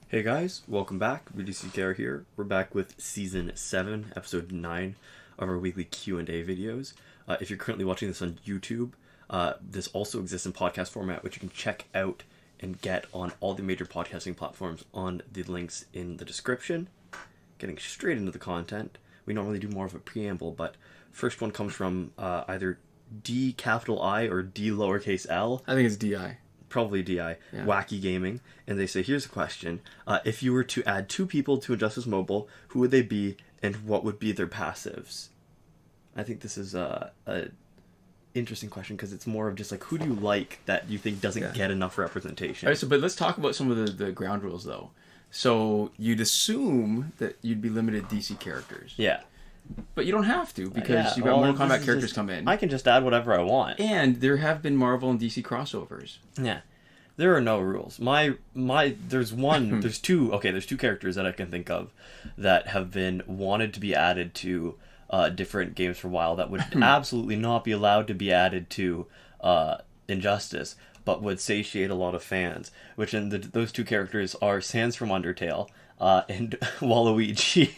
Hey guys, welcome back. BDCKR here. We're back with Season 7, Episode 9 of our weekly Q&A videos. If you're currently watching this on YouTube, this also exists in podcast format, which you can check out and get on all the major podcasting platforms on the links in the description. Getting straight into the content, we normally do more of a preamble, but first one comes from either D capital I or D lowercase L. I think it's DI. Probably DI, yeah. Wackygaming, and they say, here's a question. If you were to add 2 people to Injustice Mobile, who would they be, and what would be their passives? I think this is a interesting question, because it's more of just like, who do you like that you think doesn't get enough representation? All right, but let's talk about some of the ground rules, though. So you'd assume that you'd be limited DC characters. Yeah. But you don't have to, because you've got Mortal Kombat characters come in. I can just add whatever I want. And there have been Marvel and DC crossovers. Yeah. There are no rules. There's two characters that I can think of that have been wanted to be added to different games for a while that would absolutely not be allowed to be added to Injustice, but would satiate a lot of fans, which those two characters are Sans from Undertale and Waluigi.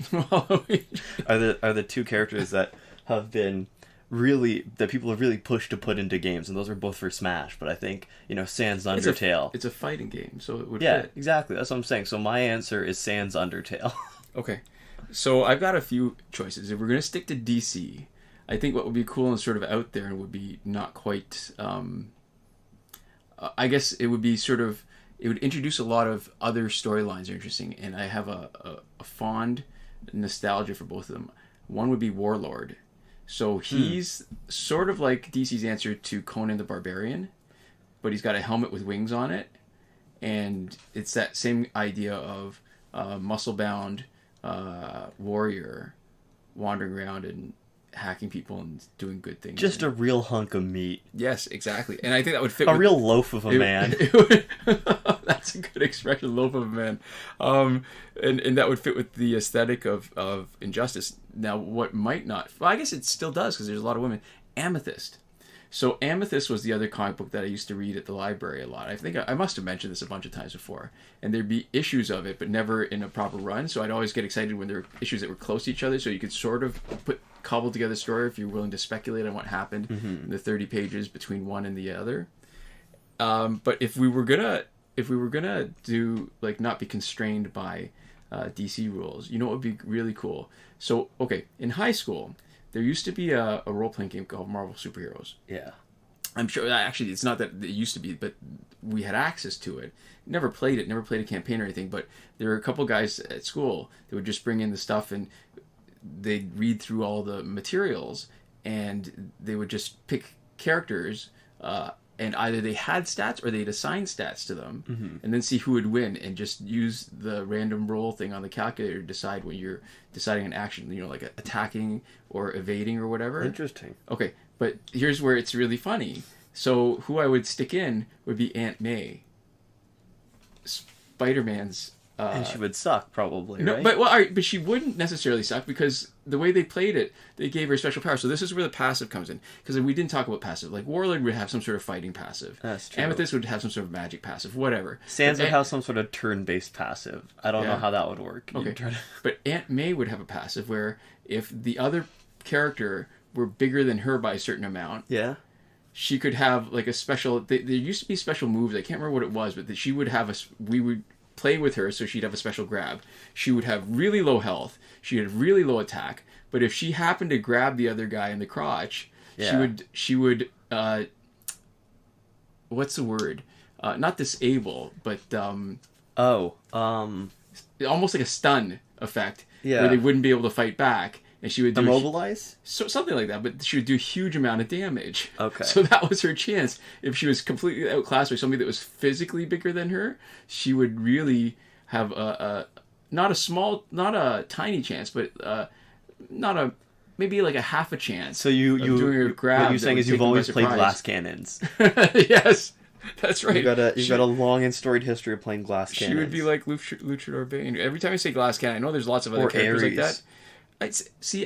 are the two characters that have been that people have really pushed to put into games, and those are both for Smash, but I think, Sans Undertale. It's a fighting game, so it would fit. Yeah, exactly. That's what I'm saying. So my answer is Sans Undertale. Okay. So I've got a few choices. If we're going to stick to DC, I think what would be cool and sort of out there and would be not quite... I guess it would be it would introduce a lot of other storylines that are interesting, and I have a fond nostalgia for both of them. One would be Warlord. So he's sort of like DC's answer to Conan the Barbarian, but he's got a helmet with wings on it, and it's that same idea of muscle-bound warrior wandering around and hacking people and doing good things. Just a real hunk of meat. Yes, exactly. And I think that would fit a real loaf of a man. That's a good expression, loaf of a man. And that would fit with the aesthetic of Injustice. Now, what might not... Well, I guess it still does, because there's a lot of women. Amethyst. So Amethyst was the other comic book that I used to read at the library a lot. I think I must have mentioned this a bunch of times before. And there'd be issues of it, but never in a proper run. So I'd always get excited when there were issues that were close to each other, so you could sort of cobble together a story if you're willing to speculate on what happened in the 30 pages between one and the other. But if we were gonna do, like, not be constrained by DC rules, what would be really cool? So, okay, in high school, there used to be a role-playing game called Marvel Superheroes. Yeah. I'm sure, actually, it's not that it used to be, but we had access to it. Never played a campaign or anything, but there were a couple guys at school that would just bring in the stuff, and they'd read through all the materials, and they would just pick characters, and either they had stats or they'd assign stats to them, and then see who would win, and just use the random roll thing on the calculator to decide when you're deciding an action, like attacking or evading or whatever. Interesting. Okay, but here's where it's really funny. So who I would stick in would be Aunt May, Spider-Man's... and she would suck, probably, no, right? But she wouldn't necessarily suck, because the way they played it, they gave her special power. So this is where the passive comes in, because we didn't talk about passive. Like, Warlord would have some sort of fighting passive. That's true. Amethyst would have some sort of magic passive, whatever. Sans would have some sort of turn-based passive. I don't know how that would work. Okay, but Aunt May would have a passive where if the other character were bigger than her by a certain amount, she could have, like, a special... There used to be special moves. I can't remember what it was, but she would have we would play with her, so she'd have a special grab. She would have really low health. She had really low attack. But if she happened to grab the other guy in the crotch, she would what's the word? Not disable, but almost like a stun effect, where they wouldn't be able to fight back. And she would do immobilize? Something like that, but she would do a huge amount of damage. Okay. So that was her chance. If she was completely outclassed by somebody that was physically bigger than her, she would really have not a tiny chance, but maybe like a half a chance. So what you're saying is you've always played glass cannons. Yes. That's right. You've got a long and storied history of playing glass cannons. She would be like Luchador Bane. Every time I say glass cannon, I know there's lots of other characters like that. I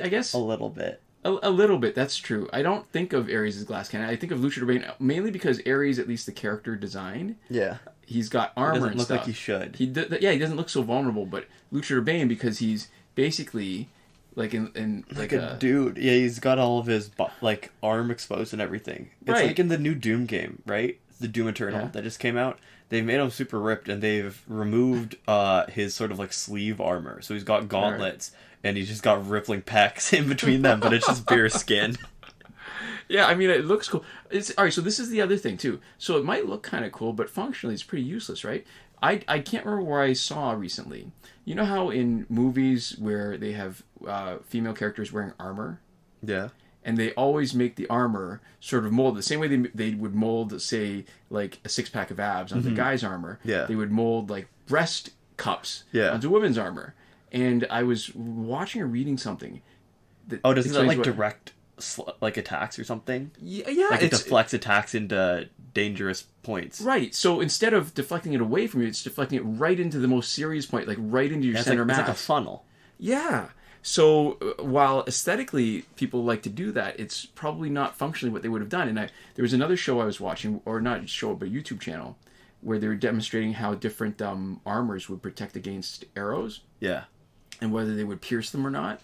guess a little bit. A little bit, that's true. I don't think of Ares as glass cannon. I think of Luchador Bane mainly because Ares, at least the character design, Yeah. he's got armor and Look stuff. like he should. He doesn't look so vulnerable, but Luchador Bane, because he's basically like in like a dude. Yeah, he's got all of his like arm exposed and everything. It's Right. like in the new Doom game, right? The Doom Eternal Yeah. that just came out. They made him super ripped, and they've removed his sort of like sleeve armor. So he's got gauntlets, and he's just got rippling pecs in between them, but it's just bare skin. Yeah, I mean, it looks cool. It's all right. So this is the other thing too. So it might look kind of cool, but functionally, it's pretty useless, right? I can't remember where I saw recently. You know how in movies where they have female characters wearing armor, Yeah. and they always make the armor sort of mold the same way they would mold, say, like a 6-pack of abs onto the guy's armor. Yeah. They would mold like breast cups onto women's armor. And I was watching or reading something. Oh, doesn't that like direct like attacks or something? Yeah, like it deflects attacks into dangerous points. Right. So instead of deflecting it away from you, it's deflecting it right into the most serious point, like right into your center mass. It's like a funnel. Yeah. So while aesthetically people like to do that, it's probably not functionally what they would have done. And there was another show I was watching, or not a show, but a YouTube channel, where they were demonstrating how different armors would protect against arrows. Yeah. And whether they would pierce them or not.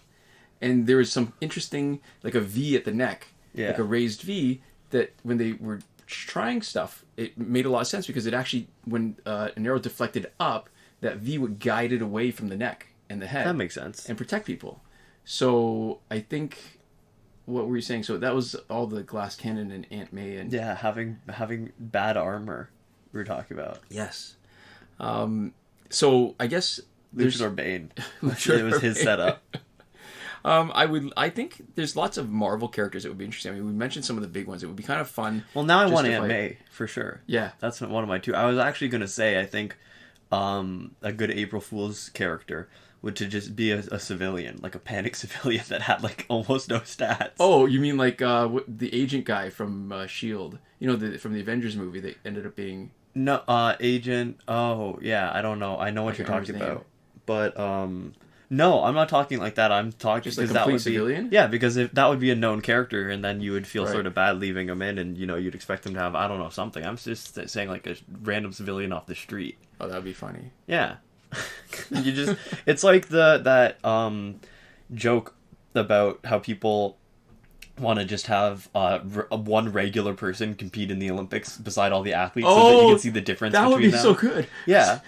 And there was some interesting, like a V at the neck, like a raised V, that when they were trying stuff, it made a lot of sense because it actually, when an arrow deflected up, that V would guide it away from the neck and the head. That makes sense. And protect people. So I think, what were you saying? So that was all the glass cannon and Aunt May and yeah, having bad armor we were talking about. Yes. So I guess Luchador Bane. It was his setup. I think there's lots of Marvel characters that would be interesting. I mean, we mentioned some of the big ones. It would be kind of fun. Well, now I want Aunt May for sure. Yeah, that's one of my two. I was actually going to say I think a good April Fool's character would to just be a civilian, like a panic civilian that had like almost no stats. Oh, you mean like the agent guy from Shield? You know, from the Avengers movie that ended up being no agent. Oh yeah, I don't know. I know what you're talking about, but no, I'm not talking like that. I'm talking just like a complete civilian. Yeah, because if that would be a known character, and then you would feel sort of bad leaving him in, and you'd expect him to have something. I'm just saying like a random civilian off the street. Oh, that'd be funny. Yeah, it's like that joke about how people want to just have one regular person compete in the Olympics beside all the athletes so that you can see the difference between them. That would be so good. Yeah.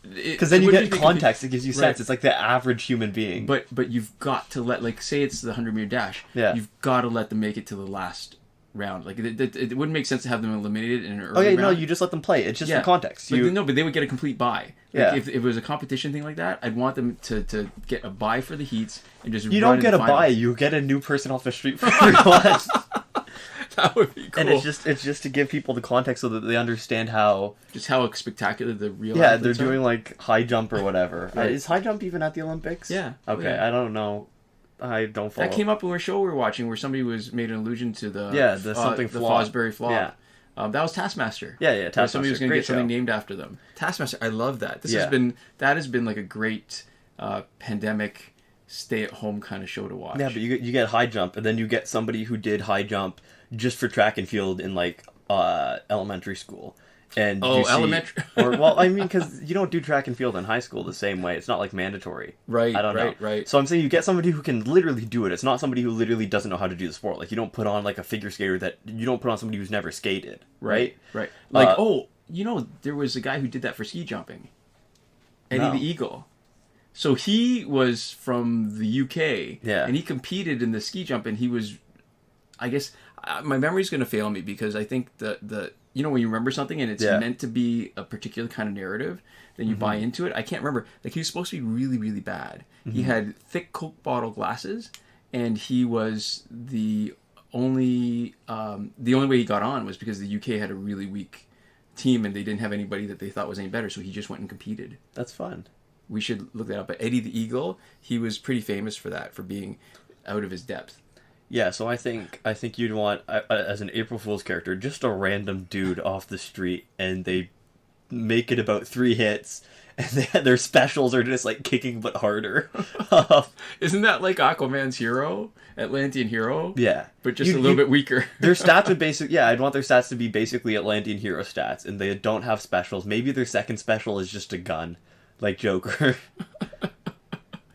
Because then you get context. It gives you sense. Right. It's like the average human being. But you've got to let, like, say it's the 100-meter dash. Yeah. You've got to let them make it to the last round. Like, it wouldn't make sense to have them eliminated in an early round. No, you just let them play. It's just for context. But they would get a complete bye. Like, if it was a competition thing like that, I'd want them to get a bye for the heats and just You don't get a bye. You get a new person off the street for every one. That would be cool. And it's just to give people the context so that they understand how spectacular the real they're doing like high jump or whatever. Right. Is high jump even at the Olympics? Yeah. Okay, yeah. I don't know. I don't follow. That came up in a show we were watching where somebody made an allusion to the something the flop. Fosbury flop. Yeah. That was Taskmaster. Yeah, Taskmaster. Somebody was going to get something named after them. Taskmaster. I love that. That has been like a great pandemic stay-at-home kind of show to watch. Yeah, but you get high jump, and then you get somebody who did high jump just for track and field in like elementary school. And elementary. Because you don't do track and field in high school the same way. It's not like mandatory. Right. I don't know. Right. So I'm saying you get somebody who can literally do it. It's not somebody who literally doesn't know how to do the sport. Like you don't put on like a figure skater you don't put on somebody who's never skated. Right. Like there was a guy who did that for ski jumping. Eddie the Eagle. So he was from the UK. Yeah. And he competed in the ski jump, and he was, I guess, my memory's going to fail me because I think the when you remember something and it's meant to be a particular kind of narrative, then you buy into it. I can't remember. Like, he was supposed to be really, really bad. Mm-hmm. He had thick Coke bottle glasses, and he was the only way he got on was because the UK had a really weak team, and they didn't have anybody that they thought was any better, so he just went and competed. That's fun. We should look that up. But Eddie the Eagle, he was pretty famous for that, for being out of his depth. Yeah, so I think you'd want, as an April Fool's character, just a random dude off the street, and they make it about 3 hits, and their specials are just like kicking but harder. Isn't that like Aquaman's hero, Atlantean hero? Yeah, but just a little bit weaker. Their stats would I'd want their stats to be basically Atlantean hero stats, and they don't have specials. Maybe their second special is just a gun, like Joker.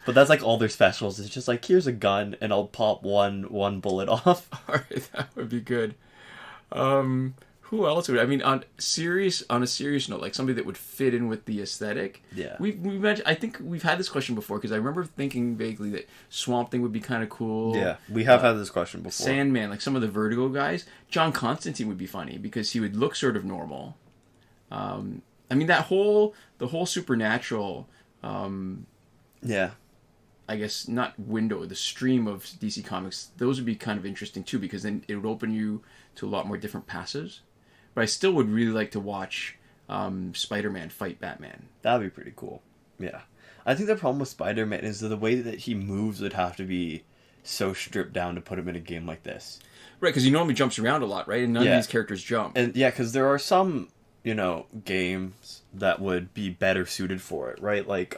But that's like all their specials. It's just like, here's a gun, and I'll pop one bullet off. All right, that would be good. Who else would? I mean, on a serious note, like somebody that would fit in with the aesthetic. Yeah. We mentioned. I think we've had this question before because I remember thinking vaguely that Swamp Thing would be kind of cool. Yeah, we have had this question before. Sandman, like some of the Vertigo guys. John Constantine would be funny because he would look sort of normal. I mean, the whole Supernatural. Yeah. I guess not window, the stream of DC Comics, those would be kind of interesting too, because then it would open you to a lot more different passives. But I still would really like to watch Spider-Man fight Batman. That would be pretty cool. Yeah. I think the problem with Spider-Man is that the way that he moves would have to be so stripped down to put him in a game like this. Right, because he normally jumps around a lot, right? And none of these characters jump. And yeah, because there are some, games that would be better suited for it, right? Like,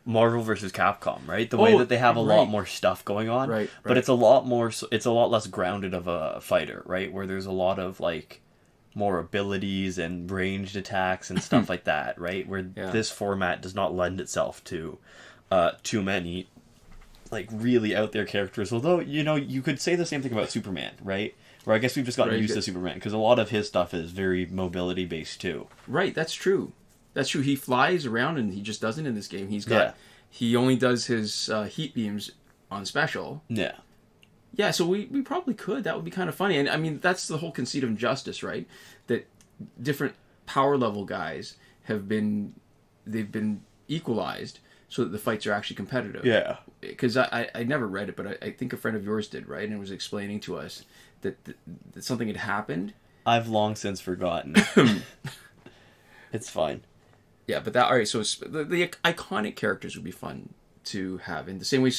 Marvel versus Capcom, right? The way that they have a lot more stuff going on, right? But it's a lot less grounded of a fighter, right? Where there's a lot of like more abilities and ranged attacks and stuff like that, right? Where this format does not lend itself to too many like really out there characters. Although you could say the same thing about Superman, right? Where I guess we've just gotten used to Superman because a lot of his stuff is very mobility based too. Right, that's true. That's true. He flies around, and he just doesn't in this game. He only does his heat beams on special. Yeah. Yeah, so we probably could. That would be kind of funny. And I mean, that's the whole conceit of Injustice, right? That different power level guys they've been equalized so that the fights are actually competitive. Yeah. Because I never read it, but I think a friend of yours did, right? And it was explaining to us that something had happened. I've long since forgotten. It's fine. Yeah, but all right, so the iconic characters would be fun to have. In the same way,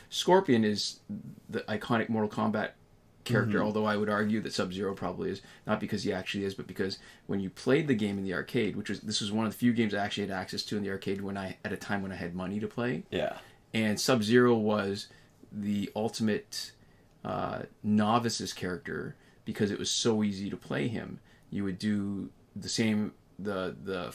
Scorpion is the iconic Mortal Kombat character, although I would argue that Sub-Zero probably is, not because he actually is, but because when you played the game in the arcade, this was one of the few games I actually had access to in the arcade at a time when I had money to play. Yeah. And Sub-Zero was the ultimate novice's character because it was so easy to play him. You would do the same, the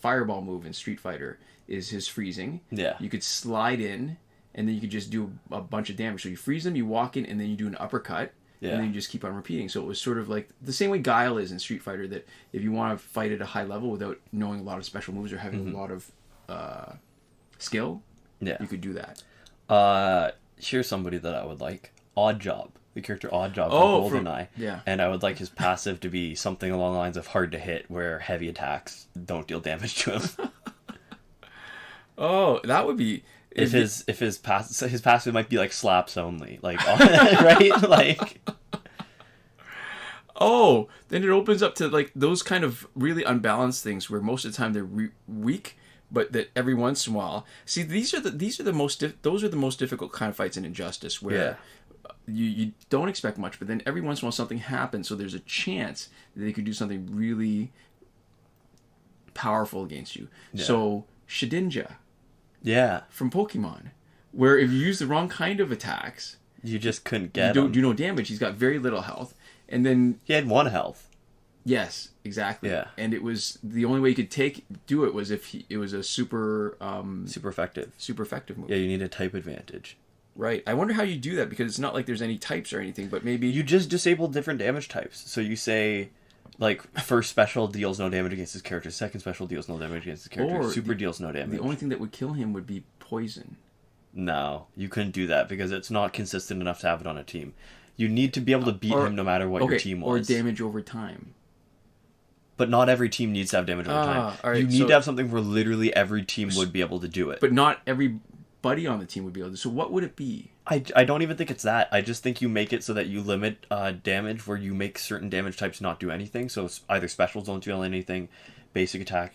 fireball move in Street Fighter is his freezing. Yeah. You could slide in, and then you could just do a bunch of damage. So you freeze them, you walk in, and then you do an uppercut, and then you just keep on repeating. So it was sort of like the same way Guile is in Street Fighter, that if you want to fight at a high level without knowing a lot of special moves or having a lot of skill, you could do that. Here's somebody that I would like. Oddjob. The character Oddjob from GoldenEye. Yeah. And I would like his passive to be something along the lines of hard to hit, where heavy attacks don't deal damage to him. Oh, that would be... His passive might be like slaps only. Like, right? Like... Oh, then it opens up to like those kind of really unbalanced things where most of the time they're weak, but that every once in a while... See, those are the most difficult kind of fights in Injustice, where... You don't expect much, but then every once in a while something happens, so there's a chance that they could do something really powerful against you. Yeah. So Shedinja, from Pokemon, where if you use the wrong kind of attacks, you just couldn't get him. You do no damage. He's got very little health, and then he had 1 health. Yes, exactly. Yeah, and it was the only way you could do it was if it was a super effective move. Yeah, you need a type advantage. Right. I wonder how you do that, because it's not like there's any types or anything, but maybe... You just disable different damage types. So you say, like, first special deals no damage against his character, second special deals no damage against his character, or super deals no damage. The only thing that would kill him would be poison. No, you couldn't do that, because it's not consistent enough to have it on a team. You need to be able to beat him no matter what your team was. Or damage over time. But not every team needs to have damage over time. Right, you need to have something where literally every team would be able to do it. But not every... buddy on the team would be able to. So what would it be? I don't even think it's that. I just think you make it so that you limit damage, where you make certain damage types not do anything. So either specials don't do anything, basic attack.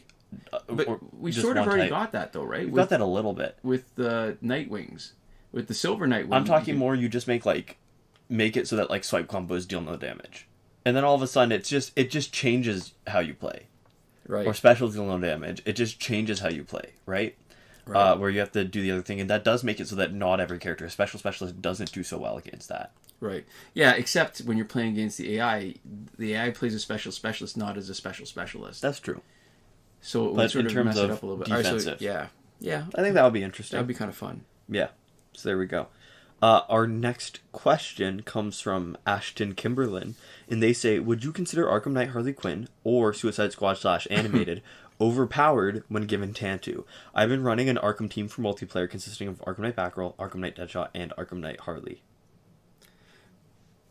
But we sort of already got that though, right? We got that a little bit with the Nightwings, with the Silver Nightwing. I'm talking more. You just make it so that like swipe combos deal no damage, and then all of a sudden it just changes how you play. Right. or special deal no damage. It just changes how you play, right? Where you have to do the other thing, and that does make it so that not every character, a special specialist, doesn't do so well against that. Right. Yeah, except when you're playing against the AI plays a special specialist not as a special specialist. That's true. So it would sort of mess it up a little bit. Defensive. All right, so, yeah. I think that would be interesting. That would be kind of fun. Yeah. So there we go. Our next question comes from Ashton Kimberlin, and they say, would you consider Arkham Knight Harley Quinn or Suicide Squad / animated overpowered when given Tantu? I've been running an Arkham team for multiplayer consisting of Arkham Knight Batgirl, Arkham Knight Deadshot, and Arkham Knight Harley.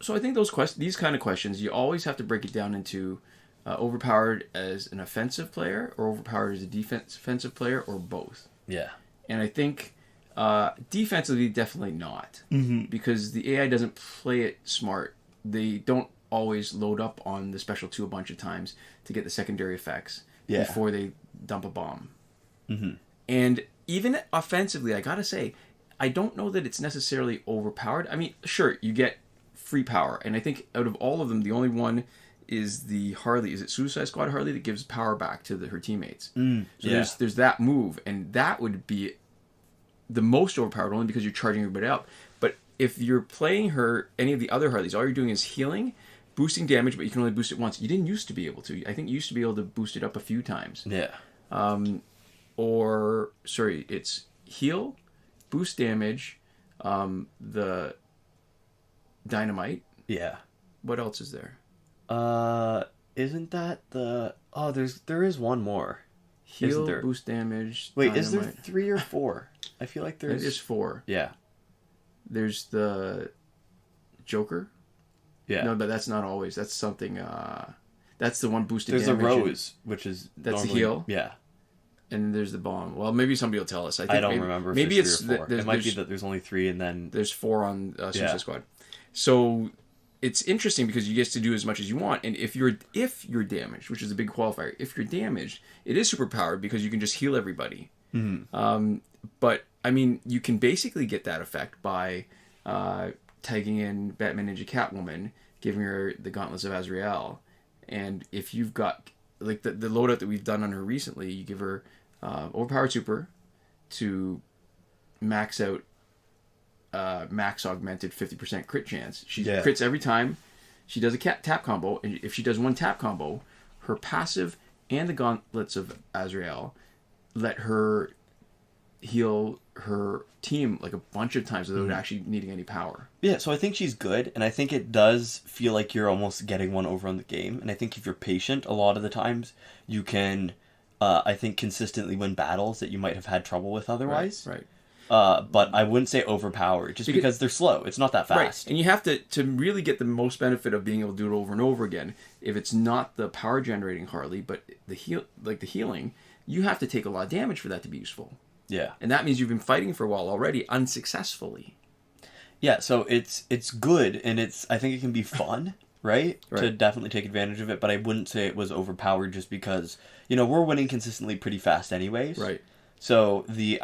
So I think these kind of questions, you always have to break it down into overpowered as an offensive player or overpowered as a defensive player or both. Yeah. And I think defensively, definitely not. Because the AI doesn't play it smart. They don't always load up on the special 2 a bunch of times to get the secondary effects before they dump a bomb. And even offensively, I gotta say, I don't know that it's necessarily overpowered. I mean, sure, you get free power. And I think out of all of them, the only one is the Harley. Is it Suicide Squad Harley that gives power back to her teammates? So there's that move, and that would be the most overpowered only because you're charging everybody up. But if you're playing any of the other Harleys, all you're doing is healing, boosting damage, but you can only boost it once. You didn't used to be able to. I think you used to be able to boost it up a few times. Yeah. It's heal, boost damage, the dynamite. Yeah. What else is there? Isn't that the... Oh, there is one more. Heal, boost damage, Wait, dynamite. Is there 3 or 4? I feel like there's... There's 4. Yeah. There's the Joker. Yeah. No, but that's not always. That's something... that's the one boosted there's damage. There's a Rose, which is That's normally... the heal? Yeah. And there's the bomb. Well, maybe somebody will tell us. I don't remember if maybe there's it's 3 or 4. It might be that there's only 3 and then... There's 4 on Suicide Squad. So... It's interesting because you get to do as much as you want, and if you're damaged, which is a big qualifier, if you're damaged, it is super powered because you can just heal everybody. But I mean, you can basically get that effect by tagging in Batman Ninja Catwoman, giving her the Gauntlets of Azrael, and if you've got like the loadout that we've done on her recently, you give her overpowered super to max out. Max augmented 50% crit chance. She crits every time she does a tap combo, and if she does one tap combo, her passive and the Gauntlets of Azrael let her heal her team like a bunch of times without actually needing any power. Yeah, so I think she's good, and I think it does feel like you're almost getting one over on the game, and I think if you're patient, a lot of the times you can, I think, consistently win battles that you might have had trouble with otherwise. Right. But I wouldn't say overpowered, just because they're slow. It's not that fast. Right. And you have to really get the most benefit of being able to do it over and over again. If it's not the power generating Harley, but the healing, you have to take a lot of damage for that to be useful. Yeah. And that means you've been fighting for a while already unsuccessfully. Yeah, so it's good, and I think it can be fun, right? To definitely take advantage of it, but I wouldn't say it was overpowered just because, we're winning consistently pretty fast anyways. Right. So the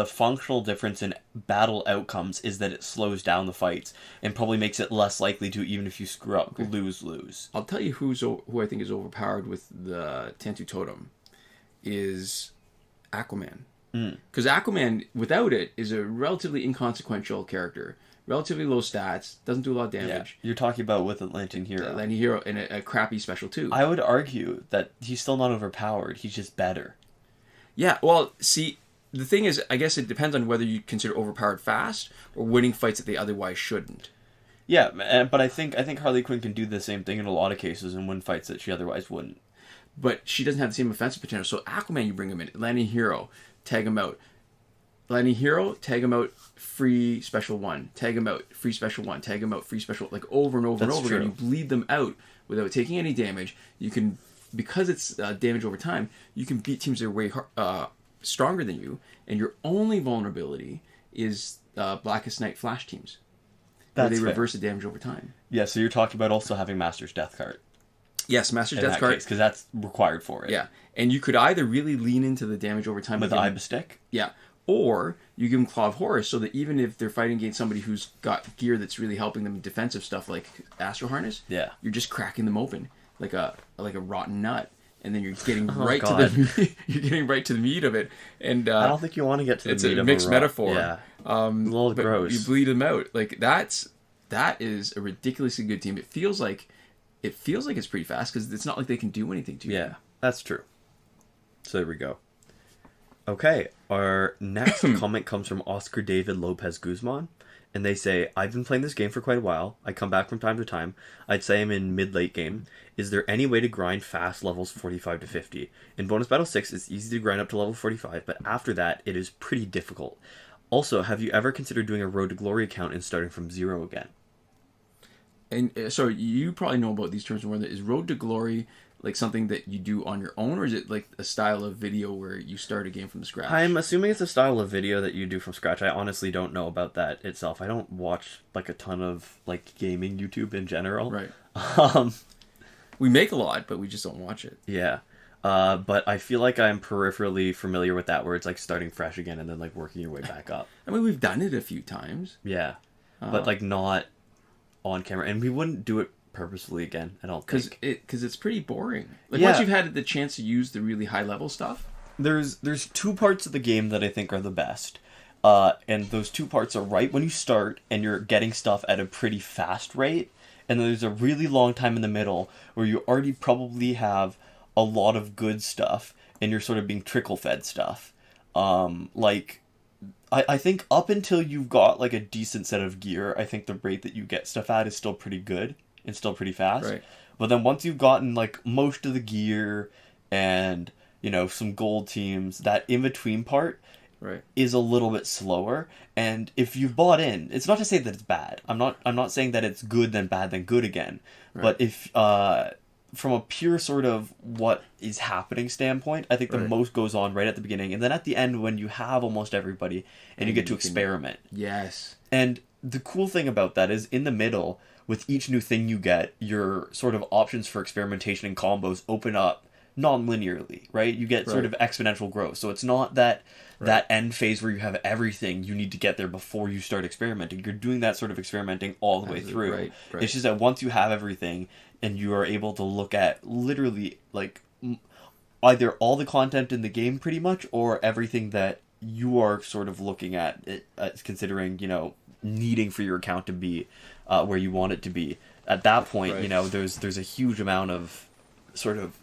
functional difference in battle outcomes is that it slows down the fights and probably makes it less likely to, even if you screw up, lose. I'll tell you who I think is overpowered with the Tantu Totem is Aquaman. Because Aquaman, without it, is a relatively inconsequential character. Relatively low stats, doesn't do a lot of damage. Yeah, you're talking about with Atlantean Hero. Atlantean Hero and a crappy special too. I would argue that he's still not overpowered, he's just better. Yeah, well, see, the thing is, I guess it depends on whether you consider overpowered fast or winning fights that they otherwise shouldn't. Yeah, but I think Harley Quinn can do the same thing in a lot of cases and win fights that she otherwise wouldn't. But she doesn't have the same offensive potential. So Aquaman, you bring him in. Atlantean Hero, tag him out. Atlantean Hero, tag him out, free special 1. Tag him out, free special 1. Tag him out, free special, like over and over and over again. You bleed them out without taking any damage. You can... Because it's damage over time, you can beat teams that are way stronger than you, and your only vulnerability is Blackest Night Flash teams, where they reverse the damage over time. Yeah, so you're talking about also having Master's Death Card. Yes, Master's Death Card. Because that's required for it. Yeah, and you could either really lean into the damage over time... With the Ibis Stick? Yeah, or you give them Claw of Horus, so that even if they're fighting against somebody who's got gear that's really helping them in defensive stuff like Astro Harness, you're just cracking them open. Like a rotten nut, and then you're getting Oh, right God. to the you're getting right to the meat of it. And I don't think you want to get to the it's meat a of mixed raw. metaphor. Yeah. A little but gross. you bleed them out. Like that is a ridiculously good team. It feels like it's pretty fast because it's not like they can do anything to you. Yeah, that's true. So there we go. Okay, our next comment comes from Oscar David López Guzmán, and they say, I've been playing this game for quite a while. I come back from time to time. I'd say I'm in mid-late game. Is there any way to grind fast levels 45 to 50? In Bonus Battle 6, it's easy to grind up to level 45, but after that, it is pretty difficult. Also, have you ever considered doing a Road to Glory account and starting from zero again? And so you probably know about these terms more. Is Road to Glory like something that you do on your own, or is it like a style of video where you start a game from scratch? I'm assuming it's a style of video that you do from scratch. I honestly don't know about that itself. I don't watch like a ton of like gaming YouTube in general. Right. Um, We make a lot, but we just don't watch it. yeah. But I feel like I'm peripherally familiar with that, where it's like starting fresh again and then like working your way back up. I mean, we've done it a few times. Yeah. But like not on camera, and we wouldn't do it purposefully again, I don't think. Because it's pretty boring. Like Yeah. once you've had the chance to use the really high level stuff. There's two parts of the game that I think are the best. And those two parts are right when you start and you're getting stuff at a pretty fast rate. And then there's a really long time in the middle where you already probably have a lot of good stuff and you're sort of being trickle-fed stuff. I think up until you've got like a decent set of gear, I think the rate that you get stuff at is still pretty good and still pretty fast. Right. But then once you've gotten like most of the gear and, you know, some gold teams, that in-between part Right. is a little bit slower. And if you've bought in, it's not to say that it's bad. I'm not saying that it's good then bad then good again. Right. But if from a pure sort of what is happening standpoint, I think the Right. most goes on right at the beginning, and then at the end when you have almost everybody and you get to experiment. Yes. And the cool thing about that is in the middle, with each new thing you get, your sort of options for experimentation and combos open up non-linearly, right? You get sort Right. of exponential growth. So it's not that that end phase where you have everything you need to get there before you start experimenting. You're doing that sort of experimenting all the way through. Right. It's just that once you have everything and you are able to look at literally like either all the content in the game pretty much or everything that you are sort of looking at it, considering, you know, needing for your account to be where you want it to be. At that point, Right. you know, there's a huge amount of sort of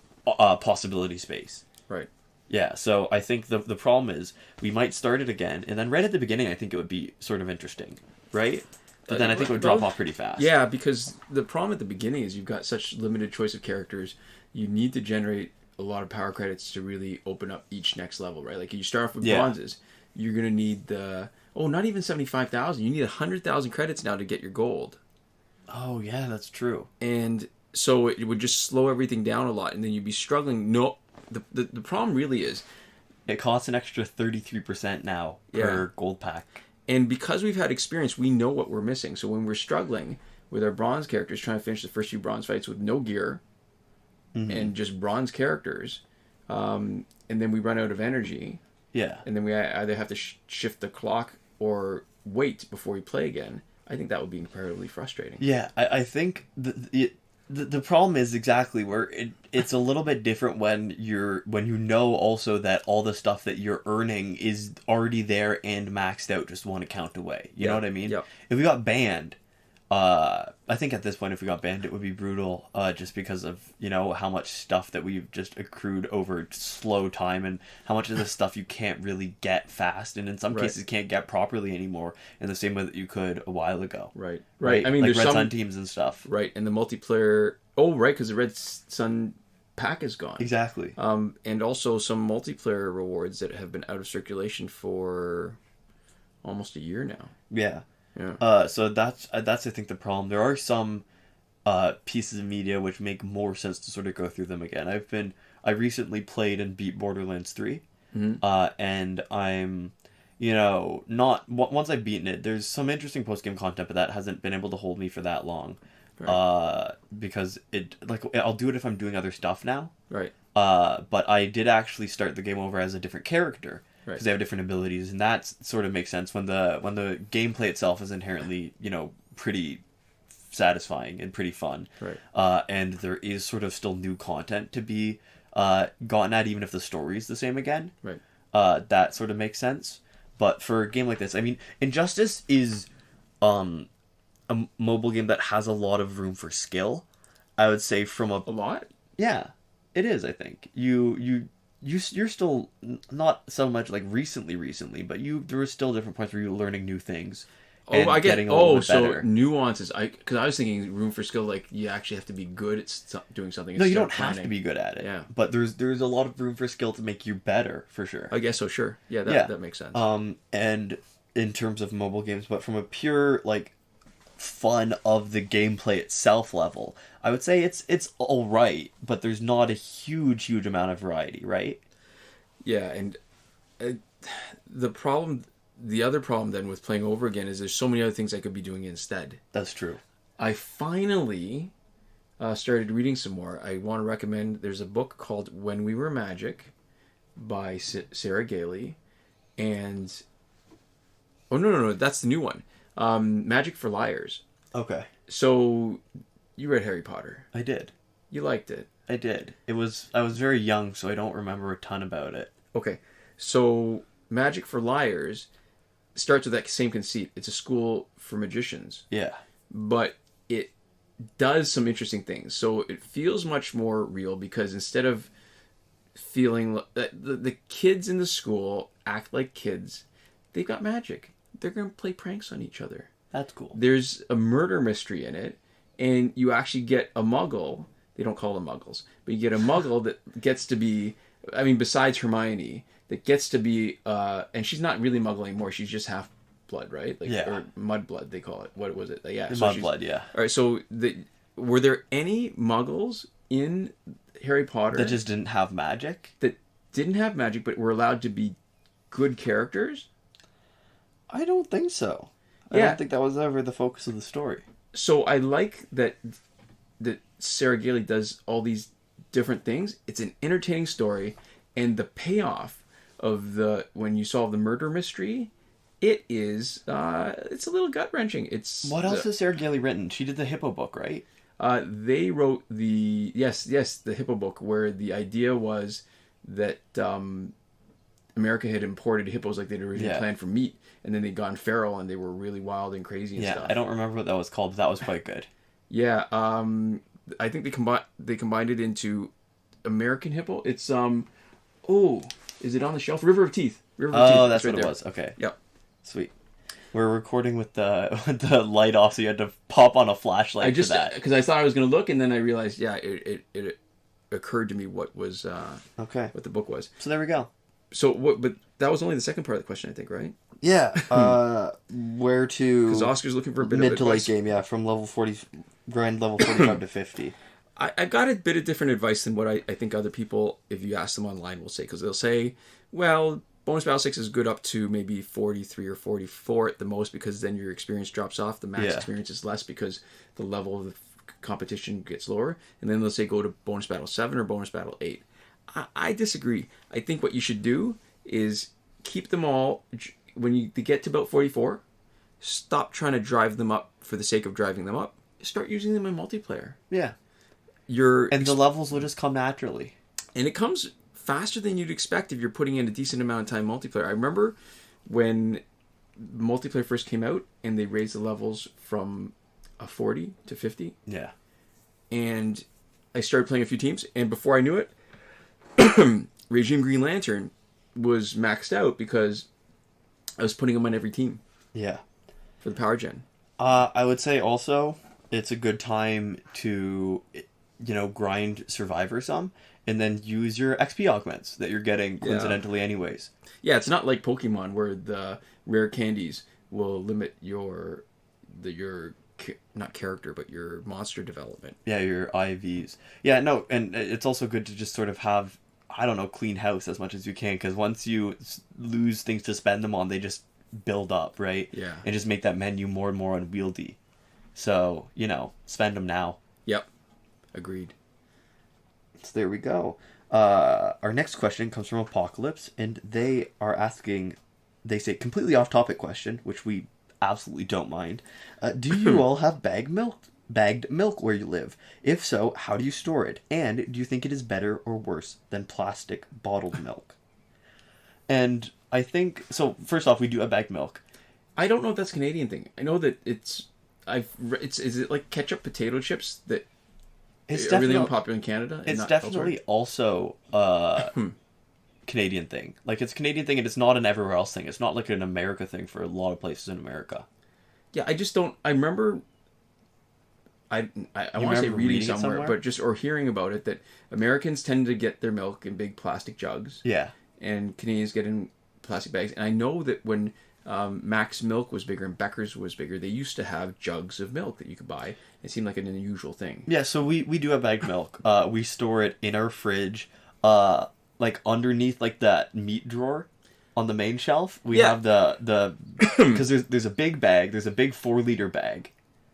possibility space. Right. Yeah, so I think the problem is we might start it again, and then right at the beginning I think it would be sort of interesting, right? But then I think it would drop off pretty fast. Yeah, because the problem at the beginning is you've got such limited choice of characters. You need to generate a lot of power credits to really open up each next level, right? Like you start off with bronzes, you're gonna need not even 75,000. You need 100,000 credits now to get your gold. Oh yeah, that's true. And so it would just slow everything down a lot, and then you'd be struggling. No, the problem really is, It costs an extra 33% now per gold pack. and because we've had experience, we know what we're missing. So when we're struggling with our bronze characters, trying to finish the first few bronze fights with no gear and just bronze characters, and then we run out of energy, and then we either have to shift the clock or wait before we play again. I think that would be incredibly frustrating. Yeah, I think the problem is exactly where it's a little bit different when you know also that all the stuff that you're earning is already there and maxed out just one account away. You know what I mean? Yep. If we got banned, I think at this point if we got banned it would be brutal, just because of, you know, how much stuff that we've just accrued over slow time and how much of this stuff you can't really get fast and in some cases can't get properly anymore in the same way that you could a while ago. Right. I mean, like Red Sun teams and stuff. Right, and the multiplayer... Oh, right, because the Red Sun pack is gone. Exactly. And also some multiplayer rewards that have been out of circulation for almost a year now. Yeah. Yeah. So that's I think the problem. There are some pieces of media which make more sense to sort of go through them again. I recently played and beat Borderlands 3, and I'm, you know, not once I've beaten it. There's some interesting post game content, but that hasn't been able to hold me for that long, because I'll do it if I'm doing other stuff now. Right. But I did actually start the game over as a different character. Because they have different abilities, and that sort of makes sense when the gameplay itself is inherently, you know, pretty satisfying and pretty fun. Right. And there is sort of still new content to be gotten at, even if the story's the same again. Right. That sort of makes sense. But for a game like this, I mean, Injustice is a mobile game that has a lot of room for skill. I would say from a lot. Yeah, it is. I think you're still not so much like recently, but there were still different points where you were learning new things. Oh, I get. Getting a little bit so better. nuances. Because I was thinking room for skill, like you actually have to be good at doing something. No, you instead don't of have planning. to be good at it. Yeah. But there's a lot of room for skill to make you better, for sure. I guess so. Sure. Yeah. That makes sense. And in terms of mobile games, but from a pure like fun of the gameplay itself level, I would say it's all right, but there's not a huge amount of variety, right? Yeah, and the other problem then with playing over again is there's so many other things I could be doing instead. That's true. I finally started reading some more. I want to recommend, there's a book called When We Were Magic by Sarah Gailey, and no, that's the new one. Magic for Liars. Okay. So you read Harry Potter. I did. You liked it. I did. I was very young, so I don't remember a ton about it. Okay. So Magic for Liars starts with that same conceit. It's a school for magicians. Yeah. But it does some interesting things. So it feels much more real because instead of feeling the kids in the school act like kids, they've got magic. They're going to play pranks on each other. That's cool. There's a murder mystery in it, and you actually get a muggle. They don't call them muggles, but you get a muggle that gets to be, I mean, besides Hermione, that gets to be, and she's not really muggle anymore. She's just half blood, right? Like, yeah. Or mud blood, they call it. What was it? Yeah. Mud blood, yeah. All right, so were there any muggles in Harry Potter that just didn't have magic? That didn't have magic, but were allowed to be good characters? I don't think so. I don't think that was ever the focus of the story. So I like that Sarah Gailey does all these different things. It's an entertaining story, and the payoff of when you solve the murder mystery, it is it's a little gut wrenching. What else has Sarah Gailey written? She did the Hippo book, right? They wrote the Hippo book, where the idea was that America had imported hippos like they'd originally planned for meat, and then they'd gone feral and they were really wild and crazy and stuff. I don't remember what that was called, but that was quite good. Yeah, I think they combined it into American hippo. It's is it on the shelf? River of Teeth. That's what it was. Okay. Yep. Sweet. We're recording with the light off, so you had to pop on a flashlight for that. Because I thought I was going to look, and then I realized, it occurred to me what was what the book was. So there we go. So but that was only the second part of the question, I think, right? Yeah. Where to? Because Oscar's looking for a bit mid of to late advice. game, yeah, from level 40, grind level 45 to 50. I got a bit of different advice than what I think other people, if you ask them online, will say. Because they'll say, well, Bonus Battle 6 is good up to maybe 43 or 44 at the most, because then your experience drops off. The max experience is less because the level of the competition gets lower. And then they'll say go to Bonus Battle 7 or Bonus Battle 8. I disagree. I think what you should do is keep them all. When you get to about 44, stop trying to drive them up for the sake of driving them up. Start using them in multiplayer. Yeah. And the levels will just come naturally. And it comes faster than you'd expect if you're putting in a decent amount of time multiplayer. I remember when multiplayer first came out and they raised the levels from 40 to 50. Yeah. And I started playing a few teams, and before I knew it, Regime Green Lantern was maxed out because I was putting them on every team. Yeah. For the power gen. I would say also it's a good time to, grind Survivor some, and then use your XP augments that you're getting coincidentally anyways. Yeah, it's not like Pokemon where the rare candies will limit your not character, but your monster development. Yeah, your IVs. Yeah, no, and it's also good to just sort of have, clean house as much as you can, because once you lose things to spend them on, they just build up, right? Yeah. And just make that menu more and more unwieldy. So, spend them now. Yep. Agreed. So there we go. Our next question comes from Apocalypse, and they are asking, they say, completely off-topic question, which we absolutely don't mind. Do you all have bag milk bagged milk where you live? If so, how do you store it? And do you think it is better or worse than plastic bottled milk? And I think, so first off, we do have bagged milk. I don't know if that's a Canadian thing. I know that is it like ketchup potato chips that are really unpopular in Canada? It's definitely also Canadian thing. Like, it's a Canadian thing, and it's not an everywhere else thing. It's not like an America thing for a lot of places in America. Yeah, I just don't. I remember. I want to say reading somewhere, but just or hearing about it that Americans tend to get their milk in big plastic jugs. Yeah. And Canadians get in plastic bags. And I know that when Mac's Milk was bigger and Becker's was bigger, they used to have jugs of milk that you could buy. It seemed like an unusual thing. Yeah, so we do have bagged milk. We store it in our fridge, like underneath like that meat drawer on the main shelf. We have the because there's a big bag. There's a big 4-liter bag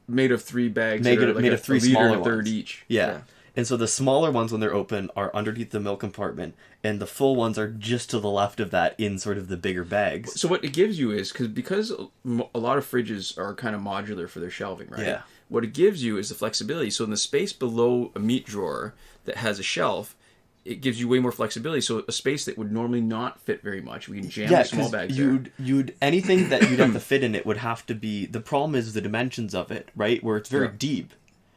made of 3 bags. Made of 3 smaller and a third ones. each. Yeah. And so the smaller ones, when they're open, are underneath the milk compartment, and the full ones are just to the left of that in sort of the bigger bags. So what it gives you is, because a lot of fridges are kind of modular for their shelving, right? Yeah. What it gives you is the flexibility. So in the space below a meat drawer that has a shelf, it gives you way more flexibility. So a space that would normally not fit very much, we can jam the small bags you'd anything that you'd have to fit in it would have to be. The problem is the dimensions of it, right? Where it's very deep.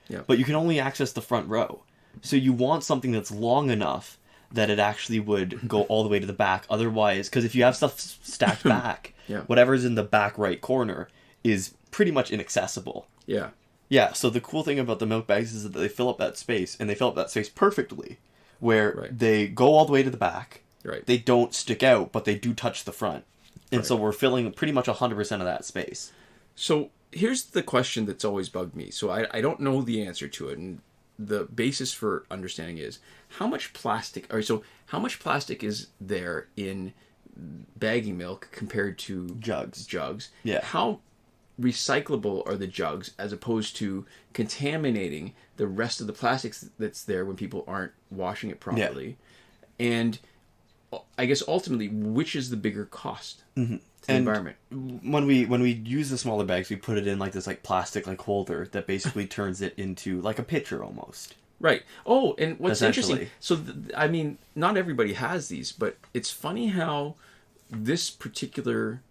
Yeah. But you can only access the front row. So you want something that's long enough that it actually would go all the way to the back. Otherwise, because if you have stuff stacked back, whatever's in the back right corner is pretty much inaccessible. Yeah. Yeah, so the cool thing about the milk bags is that they fill up that space, and they fill up that space perfectly, where they go all the way to the back. Right. They don't stick out, but they do touch the front. And so we're filling pretty much 100% of that space. So here's the question that's always bugged me. So I don't know the answer to it, and the basis for understanding is how much plastic is there in bagging milk compared to jugs? Yeah. How recyclable are the jugs as opposed to contaminating the rest of the plastics that's there when people aren't washing it properly? Yeah. And I guess ultimately, which is the bigger cost to the environment? When we use the smaller bags, we put it in like this like plastic like holder that basically turns it into like a pitcher almost. Right. Oh, and what's interesting, so I mean, not everybody has these, but it's funny how this particular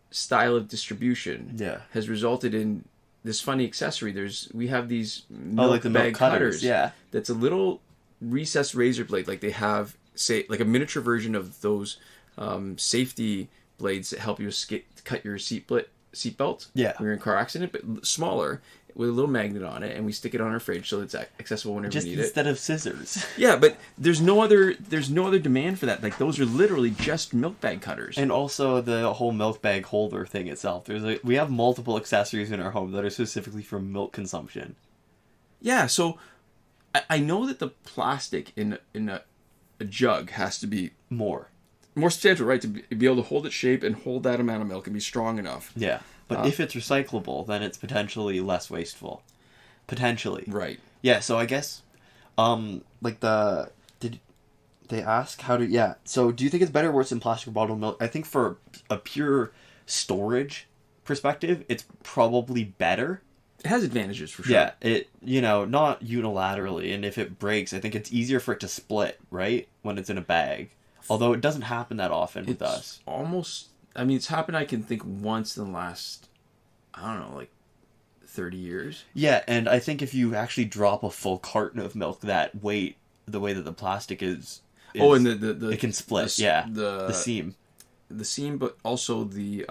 style of distribution has resulted in this funny accessory. We have these milk bag cutters. Yeah. That's a little recessed razor blade, like they have, say, like a miniature version of those safety blades that help you cut your seatbelt when you're in a car accident, but smaller with a little magnet on it, and we stick it on our fridge so it's accessible whenever we need it. Instead of scissors. Yeah, but there's no other demand for that. Like, those are literally just milk bag cutters. And also the whole milk bag holder thing itself. We have multiple accessories in our home that are specifically for milk consumption. Yeah, so I know that the plastic in a jug has to be more substantial, right? To be able to hold its shape and hold that amount of milk and be strong enough. Yeah. But if it's recyclable, then it's potentially less wasteful. Potentially. Right. Yeah, so I guess, did they ask how to, yeah. So do you think it's better or worse than plastic bottled milk? I think for a pure storage perspective, it's probably better. It has advantages for sure. Yeah, not unilaterally, and if it breaks, I think it's easier for it to split, right? When it's in a bag. Although it doesn't happen that often with us. It's happened, I can think, once in the last, I don't know, like 30 years. Yeah, and I think if you actually drop a full carton of milk that weight, the way that the plastic is and the it can split. The seam. The seam, but also the